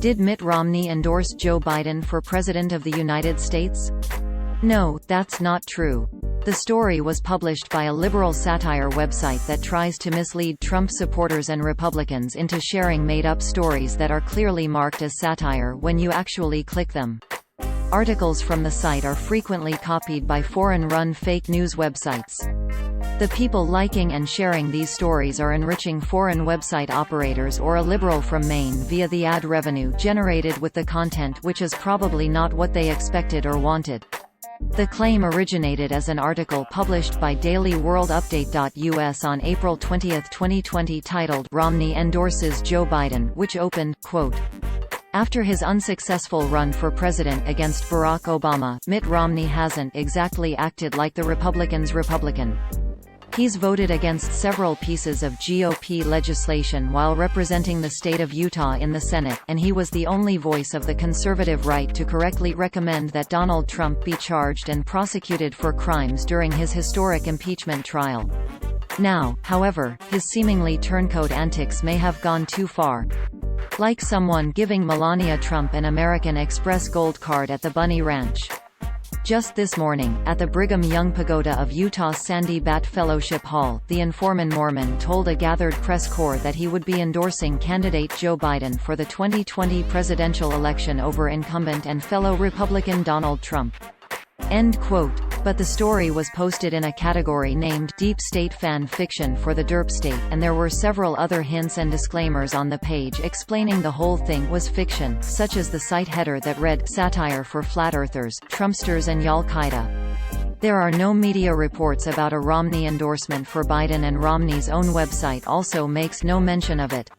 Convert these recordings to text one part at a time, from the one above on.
Did Mitt Romney endorse Joe Biden for President of the United States? No, that's not true. The story was published by a liberal satire website that tries to mislead Trump supporters and Republicans into sharing made-up stories that are clearly marked as satire when you actually click them. Articles from the site are frequently copied by foreign-run fake news websites. The people liking and sharing these stories are enriching foreign website operators or a liberal from Maine via the ad revenue generated with the content, which is probably not what they expected or wanted. The claim originated as an article published by DailyWorldUpdate.us on April 20, 2020 titled, "Romney Endorses Joe Biden," which opened, quote, "After his unsuccessful run for president against Barack Obama, Mitt Romney hasn't exactly acted like the Republicans' Republican. He's voted against several pieces of GOP legislation while representing the state of Utah in the Senate, and he was the only voice of the conservative right to correctly recommend that Donald Trump be charged and prosecuted for crimes during his historic impeachment trial. Now, however, his seemingly turncoat antics may have gone too far. Like someone giving Melania Trump an American Express gold card at the Bunny Ranch. Just this morning, at the Brigham Young Pagoda of Utah's Sandy Bat Fellowship Hall, the informant Mormon told a gathered press corps that he would be endorsing candidate Joe Biden for the 2020 presidential election over incumbent and fellow Republican Donald Trump. End quote. But the story was posted in a category named Deep State Fan Fiction for the Derp State, and there were several other hints and disclaimers on the page explaining the whole thing was fiction, such as the site header that read, "Satire for Flat Earthers, Trumpsters and Al-Qaeda." There are no media reports about a Romney endorsement for Biden, and Romney's own website also makes no mention of it.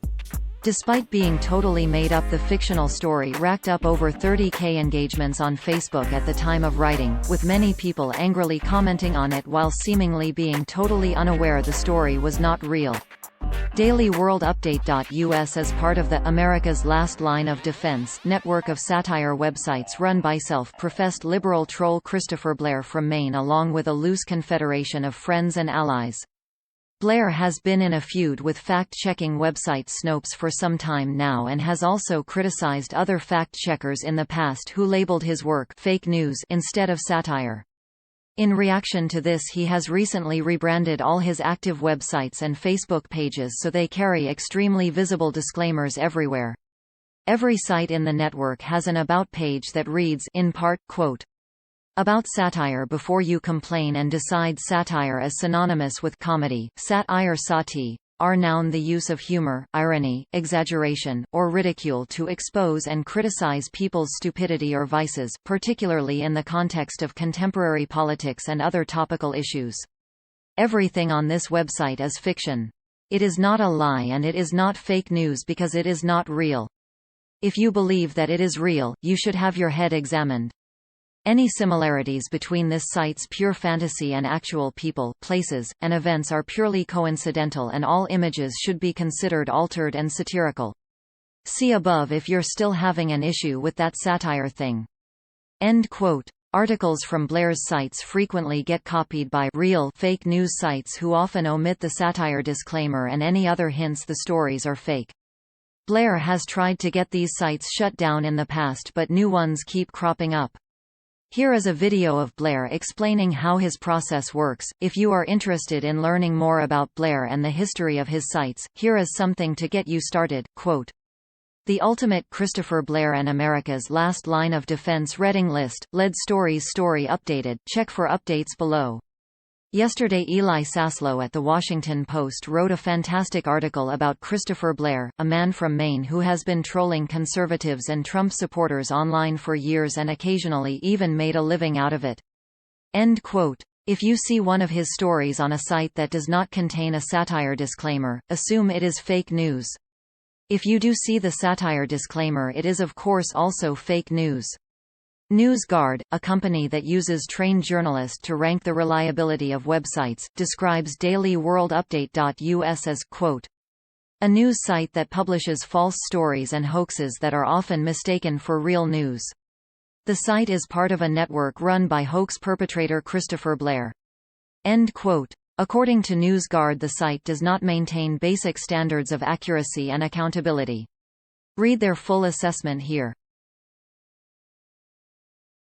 Despite being totally made up, the fictional story racked up over 30,000 engagements on Facebook at the time of writing, with many people angrily commenting on it while seemingly being totally unaware the story was not real. DailyWorldUpdate.us is part of the America's Last Line of Defense network of satire websites run by self-professed liberal troll Christopher Blair from Maine, along with a loose confederation of friends and allies. Blair has been in a feud with fact-checking website Snopes for some time now and has also criticized other fact-checkers in the past who labeled his work fake news instead of satire. In reaction to this, he has recently rebranded all his active websites and Facebook pages so they carry extremely visible disclaimers everywhere. Every site in the network has an About page that reads, in part, quote, "About satire before you complain and decide satire is synonymous with comedy. Sat-ire sati, are noun the use of humor, irony, exaggeration, or ridicule to expose and criticize people's stupidity or vices, particularly in the context of contemporary politics and other topical issues. Everything on this website is fiction. It is not a lie and it is not fake news because it is not real. If you believe that it is real, you should have your head examined. Any similarities between this site's pure fantasy and actual people, places, and events are purely coincidental, and all images should be considered altered and satirical. See above if you're still having an issue with that satire thing." End quote. Articles from Blair's sites frequently get copied by real fake news sites who often omit the satire disclaimer and any other hints the stories are fake. Blair has tried to get these sites shut down in the past, but new ones keep cropping up. Here is a video of Blair explaining how his process works. If you are interested in learning more about Blair and the history of his sites, here is something to get you started. Quote, "The ultimate Christopher Blair and America's Last Line of Defense reading list, lead stories story updated. Check for updates below." Yesterday, Eli Saslow at The Washington Post wrote a fantastic article about Christopher Blair, a man from Maine who has been trolling conservatives and Trump supporters online for years and occasionally even made a living out of it. End quote. If you see one of his stories on a site that does not contain a satire disclaimer, assume it is fake news. If you do see the satire disclaimer, it is of course also fake news. NewsGuard, a company that uses trained journalists to rank the reliability of websites, describes DailyWorldUpdate.us as, quote, "a news site that publishes false stories and hoaxes that are often mistaken for real news." The site is part of a network run by hoax perpetrator Christopher Blair. End quote. According to NewsGuard, the site does not maintain basic standards of accuracy and accountability. Read their full assessment here.